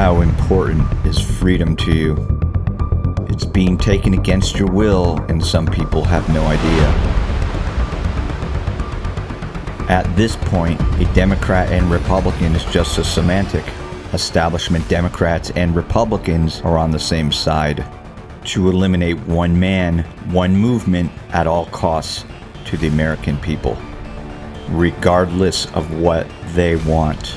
How important is freedom to you? It's being taken against your will, and some people have no idea. At this point, a Democrat and Republican is just a semantic. Establishment Democrats and Republicans are on the same side. To eliminate one man, one movement at all costs to the American people, regardless of what they want.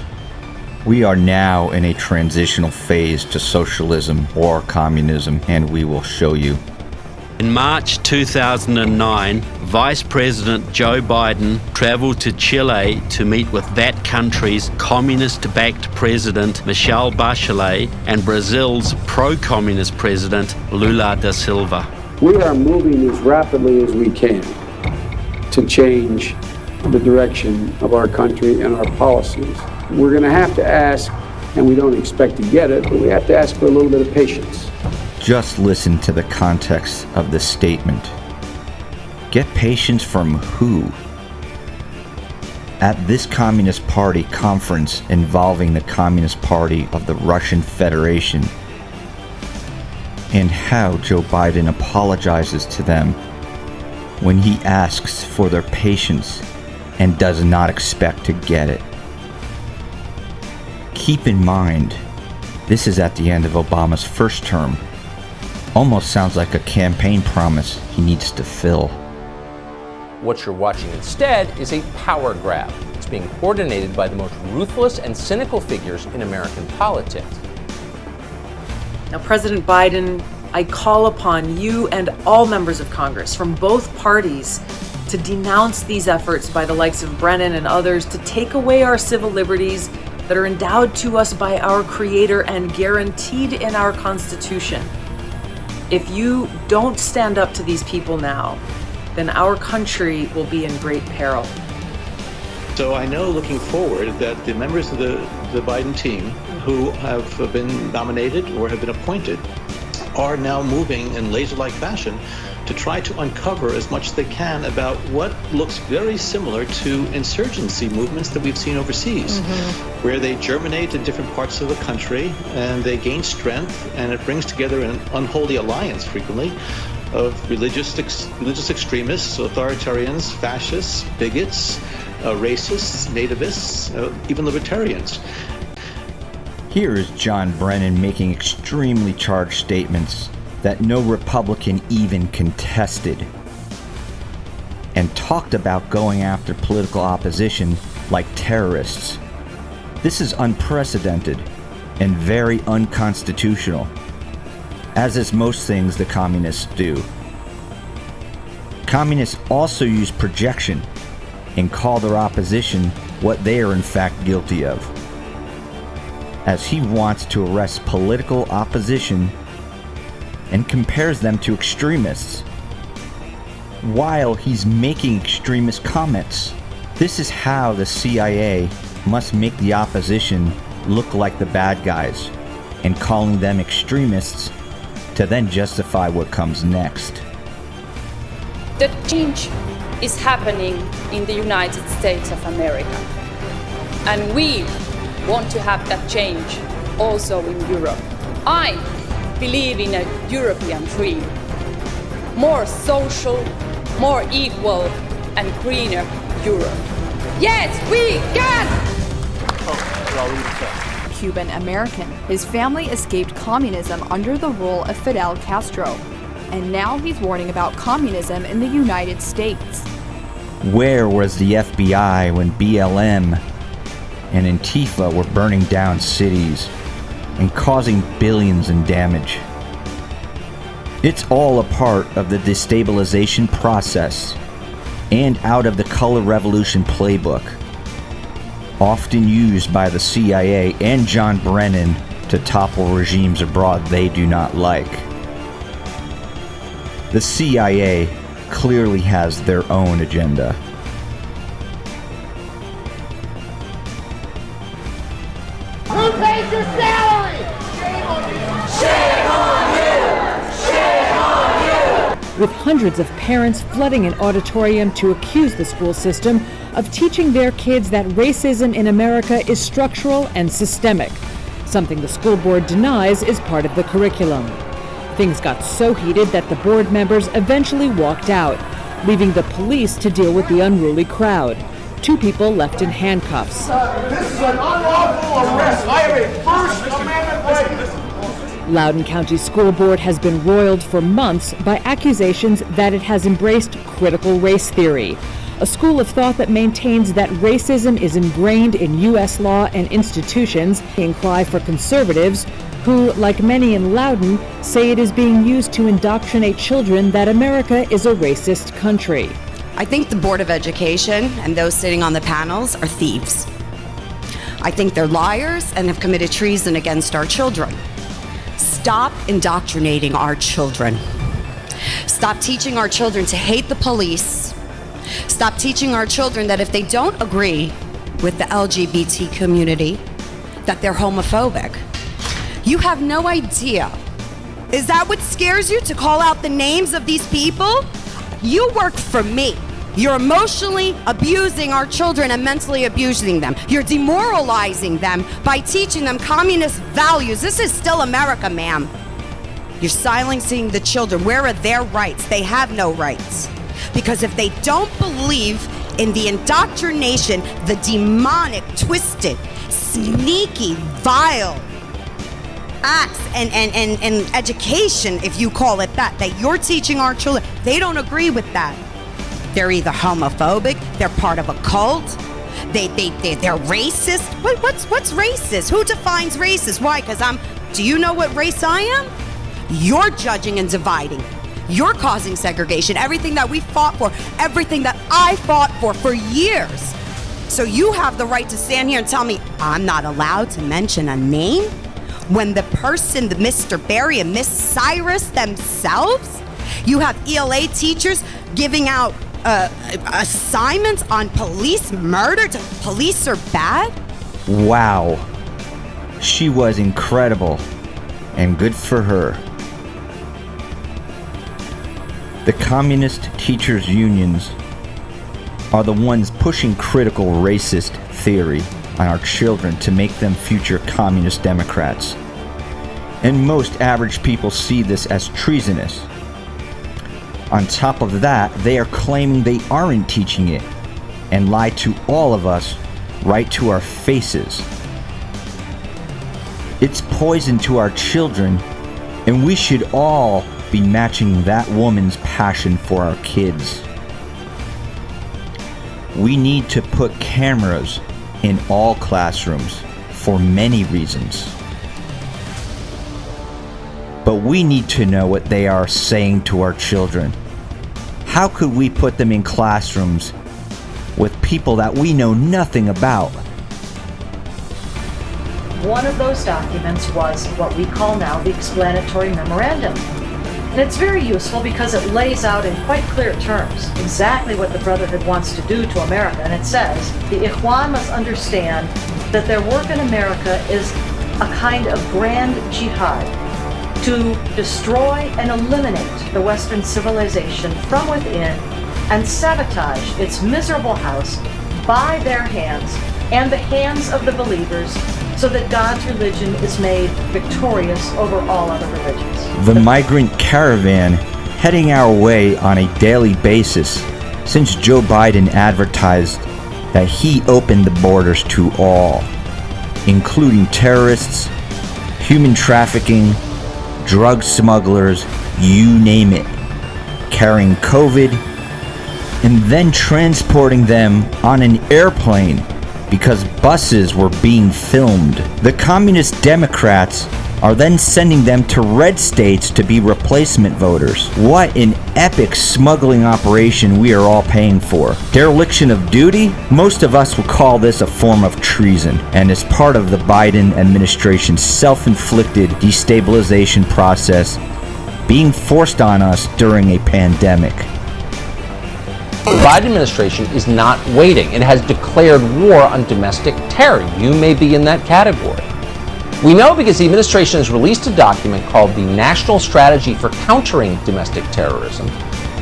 We are now in a transitional phase to socialism or communism, and we will show you. In March 2009, Vice President Joe Biden traveled to Chile to meet with that country's communist-backed president Michelle Bachelet and Brazil's pro-communist president Lula da Silva. We are moving as rapidly as we can to change the direction of our country and our policies. We're going to have to ask, and we don't expect to get it, but we have to ask for a little bit of patience. Just listen to the context of the statement. Get patience from who? At this Communist Party conference involving the Communist Party of the Russian Federation, and how Joe Biden apologizes to them when he asks for their patience and does not expect to get it. Keep in mind, this is at the end of Obama's first term. Almost sounds like a campaign promise he needs to fill. What you're watching instead is a power grab. It's being coordinated by the most ruthless and cynical figures in American politics. Now, President Biden, I call upon you and all members of Congress from both parties to denounce these efforts by the likes of Brennan and others to take away our civil liberties that are endowed to us by our Creator and guaranteed in our Constitution. If you don't stand up to these people now, then our country will be in great peril. So I know looking forward that the members of the Biden team who have been nominated or have been appointed are now moving in laser-like fashion to try to uncover as much as they can about what looks very similar to insurgency movements that we've seen overseas, where they germinate in different parts of the country and they gain strength, and it brings together an unholy alliance frequently of religious extremists, authoritarians, fascists, bigots, racists, nativists, even libertarians. Here is John Brennan making extremely charged statements that no Republican even contested, and talked about going after political opposition like terrorists. This is unprecedented and very unconstitutional, as is most things the communists do. Communists also use projection and call their opposition what they are in fact guilty of, as he wants to arrest political opposition and compares them to extremists while he's making extremist comments. This is how the CIA must make the opposition look like the bad guys, and calling them extremists to then justify what comes next. The change is happening in the United States of America, and we want to have that change also in Europe. I believe in a European dream, more social, more equal, and greener Europe. Yes, we can! Cuban American. His family escaped communism under the rule of Fidel Castro, and now he's warning about communism in the United States. Where was the FBI when BLM and Antifa were burning down cities and causing billions in damage? It's all a part of the destabilization process and out of the color revolution playbook, often used by the CIA and John Brennan to topple regimes abroad they do not like. The CIA clearly has their own agenda. Who pays your salary? Shame on you! Shame on you! Shame on you! With hundreds of parents flooding an auditorium to accuse the school system of teaching their kids that racism in America is structural and systemic. something the school board denies is part of the curriculum. Things got so heated that the board members eventually walked out, leaving the police to deal with the unruly crowd. 2 people left in handcuffs. This is an unlawful arrest. I have a First Amendment right. Loudoun County School Board has been roiled for months by accusations that it has embraced critical race theory, a school of thought that maintains that racism is ingrained in U.S. law and institutions, and cry for conservatives who, like many in Loudoun, say it is being used to indoctrinate children that America is a racist country. I think the Board of Education and those sitting on the panels are thieves. I think they're liars and have committed treason against our children. Stop indoctrinating our children. Stop teaching our children to hate the police. Stop teaching our children that if they don't agree with the LGBT community, that they're homophobic. You have no idea. Is that what scares you, to call out the names of these people? You work for me. You're emotionally abusing our children and mentally abusing them. You're demoralizing them by teaching them communist values. This is still America, ma'am. You're silencing the children. Where are their rights? They have no rights. Because if they don't believe in the indoctrination, the demonic, twisted, sneaky, vile acts and education, if you call it that you're teaching our children, they don't agree with that. They're either homophobic, they're part of a cult, they're racist. What's racist? Who defines racist? Why? Because do you know what race I am? You're judging and dividing. You're causing segregation. Everything that we fought for, everything that I fought for years. So you have the right to stand here and tell me I'm not allowed to mention a name? When the person, the Mr. Barry and Miss Cyrus themselves, you have ELA teachers giving out assignments on police murder, to police are bad? Wow. She was incredible, and good for her. The communist teachers' unions are the ones pushing critical racist theory on our children to make them future communist Democrats. And most average people see this as treasonous. On top of that, they are claiming they aren't teaching it and lie to all of us right to our faces. It's poison to our children, and we should all be matching that woman's passion for our kids. We need to put cameras in all classrooms for many reasons. But we need to know what they are saying to our children. How could we put them in classrooms with people that we know nothing about? One of those documents was what we call now the explanatory memorandum. And it's very useful because it lays out in quite clear terms exactly what the Brotherhood wants to do to America. And it says, the Ikhwan must understand that their work in America is a kind of grand jihad to destroy and eliminate the Western civilization from within and sabotage its miserable house by their hands and the hands of the believers, so that God's religion is made victorious over all other religions. The migrant caravan heading our way on a daily basis since Joe Biden advertised that he opened the borders to all, including terrorists, human trafficking, drug smugglers, you name it, carrying COVID, and then transporting them on an airplane because buses were being filmed. The communist Democrats are then sending them to red states to be replacement voters. What an epic smuggling operation we are all paying for. Dereliction of duty? Most of us will call this a form of treason, and is part of the Biden administration's self-inflicted destabilization process being forced on us during a pandemic. The Biden administration is not waiting. It has declared war on domestic terror. You may be in that category. We know because the administration has released a document called the National Strategy for Countering Domestic Terrorism.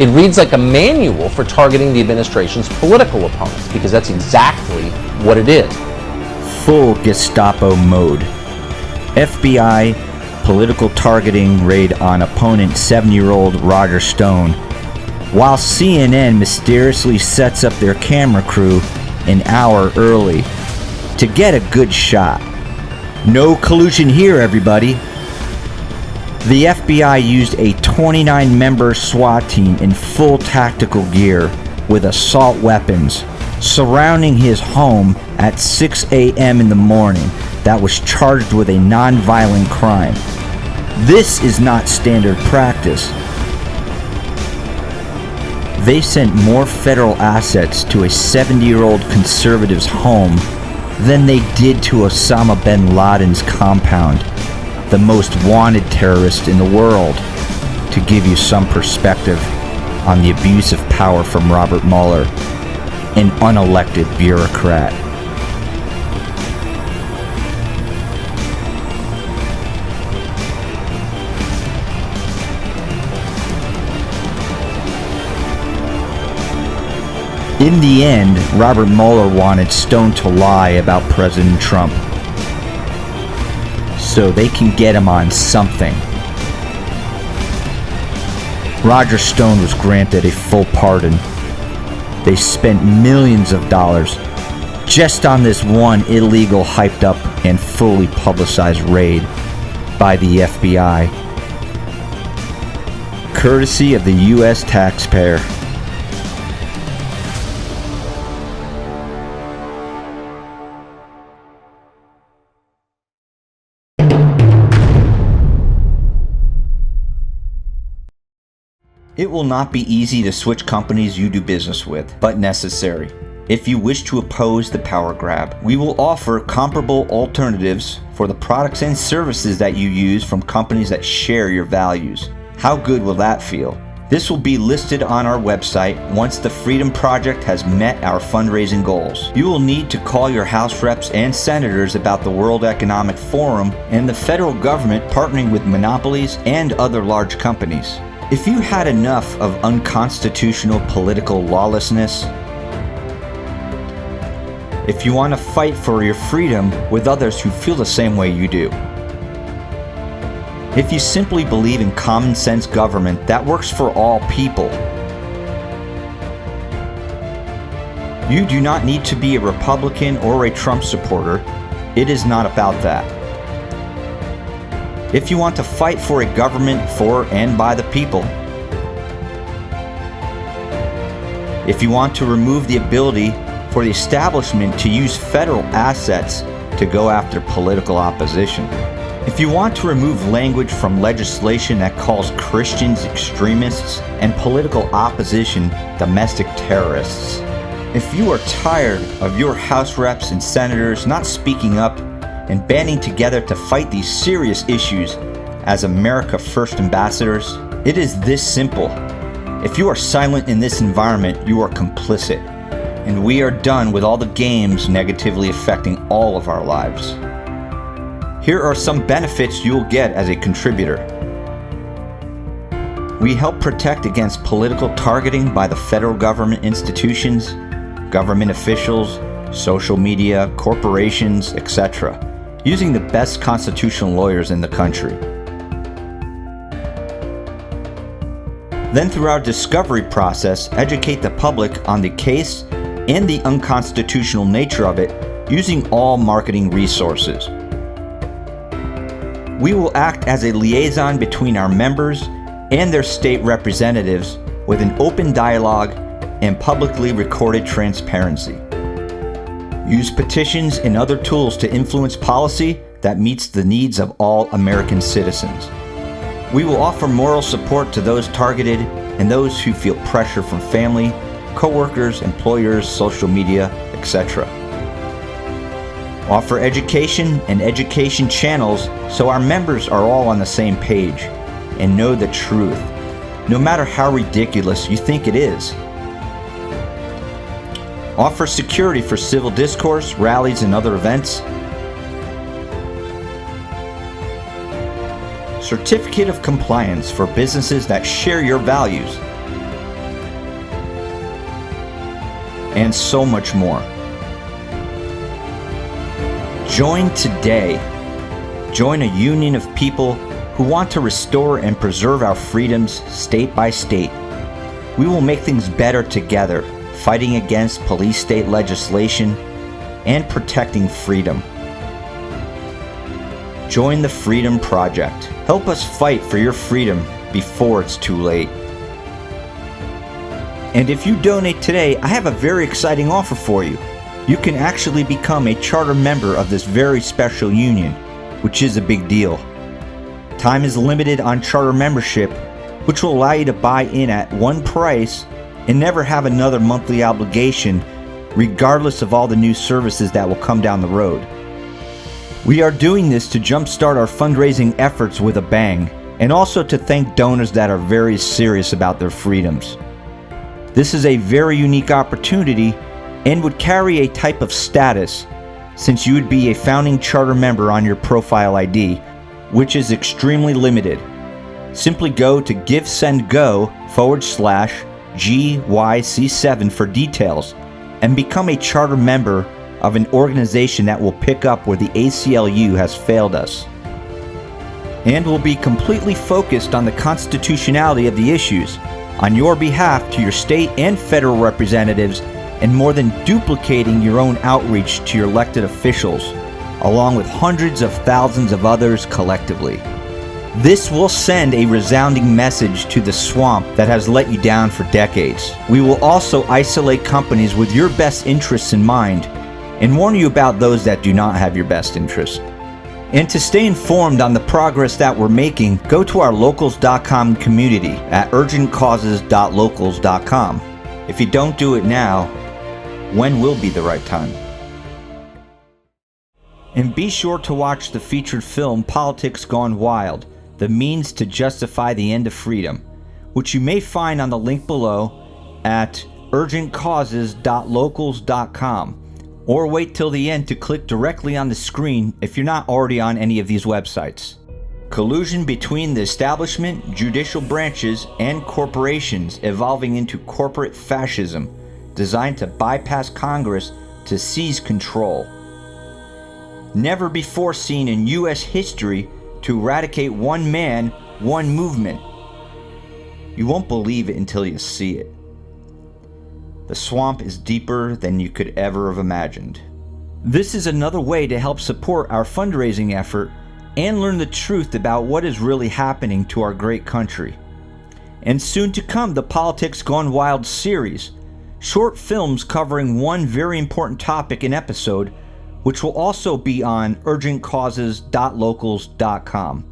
It reads like a manual for targeting the administration's political opponents, because that's exactly what it is. Full Gestapo mode. FBI political targeting raid on opponent 70-year-old Roger Stone, while CNN mysteriously sets up their camera crew an hour early to get a good shot. No collusion here, everybody. The FBI used a 29-member SWAT team in full tactical gear with assault weapons surrounding his home at 6 a.m. in the morning that was charged with a non-violent crime. This is not standard practice. They sent more federal assets to a 70-year-old conservative's home than they did to Osama bin Laden's compound, the most wanted terrorist in the world, to give you some perspective on the abuse of power from Robert Mueller, an unelected bureaucrat. In the end, Robert Mueller wanted Stone to lie about President Trump, so they can get him on something. Roger Stone was granted a full pardon. They spent millions of dollars just on this one illegal, hyped up, and fully publicized raid by the FBI, courtesy of the U.S. taxpayer. It will not be easy to switch companies you do business with, but necessary. If you wish to oppose the power grab, we will offer comparable alternatives for the products and services that you use from companies that share your values. How good will that feel? This will be listed on our website once the Freedom Project has met our fundraising goals. You will need to call your House reps and senators about the World Economic Forum and the federal government partnering with monopolies and other large companies. If you had enough of unconstitutional political lawlessness, if you want to fight for your freedom with others who feel the same way you do, if you simply believe in common sense government that works for all people, you do not need to be a Republican or a Trump supporter. It is not about that. If you want to fight for a government for and by the people, if you want to remove the ability for the establishment to use federal assets to go after political opposition, if you want to remove language from legislation that calls Christians extremists and political opposition domestic terrorists, if you are tired of your House reps and senators not speaking up and banding together to fight these serious issues as America First ambassadors, it is this simple. If you are silent in this environment, you are complicit, and we are done with all the games negatively affecting all of our lives. Here are some benefits you will get as a contributor. We help protect against political targeting by the federal government institutions, government officials, social media, corporations, etc., using the best constitutional lawyers in the country. Then through our discovery process, educate the public on the case and the unconstitutional nature of it using all marketing resources. We will act as a liaison between our members and their state representatives with an open dialogue and publicly recorded transparency. Use petitions and other tools to influence policy that meets the needs of all American citizens. We will offer moral support to those targeted and those who feel pressure from family, coworkers, employers, social media, etc. Offer education and education channels so our members are all on the same page and know the truth, no matter how ridiculous you think it is. Offer security for civil discourse, rallies, and other events. Certificate of compliance for businesses that share your values. And so much more. Join today. Join a union of people who want to restore and preserve our freedoms state by state. We will make things better together, fighting against police state legislation and protecting freedom. Join the Freedom Project. Help us fight for your freedom before it's too late. And if you donate today, I have a very exciting offer for you. You can actually become a charter member of this very special union, which is a big deal. Time is limited on charter membership, which will allow you to buy in at one price and never have another monthly obligation, regardless of all the new services that will come down the road. We are doing this to jumpstart our fundraising efforts with a bang, and also to thank donors that are very serious about their freedoms. This is a very unique opportunity and would carry a type of status, since you would be a founding charter member on your profile ID, which is extremely limited. Simply go to GiveSendGo/GYC7 for details and become a charter member of an organization that will pick up where the ACLU has failed us. And will be completely focused on the constitutionality of the issues, on your behalf to your state and federal representatives, and more than duplicating your own outreach to your elected officials, along with hundreds of thousands of others collectively. This will send a resounding message to the swamp that has let you down for decades. We will also isolate companies with your best interests in mind and warn you about those that do not have your best interests. And to stay informed on the progress that we're making, go to our locals.com community at urgentcauses.locals.com. If you don't do it now, when will be the right time? And be sure to watch the featured film Politics Gone Wild, The Means to Justify the End of Freedom, which you may find on the link below at urgentcauses.locals.com, or wait till the end to click directly on the screen if you're not already on any of these websites. Collusion between the establishment, judicial branches, and corporations evolving into corporate fascism, designed to bypass Congress to seize control. Never before seen in U.S. history to eradicate one man, one movement. You won't believe it until you see it. The swamp is deeper than you could ever have imagined. This is another way to help support our fundraising effort and learn the truth about what is really happening to our great country. And soon to come, the Politics Gone Wild series, short films covering one very important topic an episode, which will also be on urgentcauses.locals.com.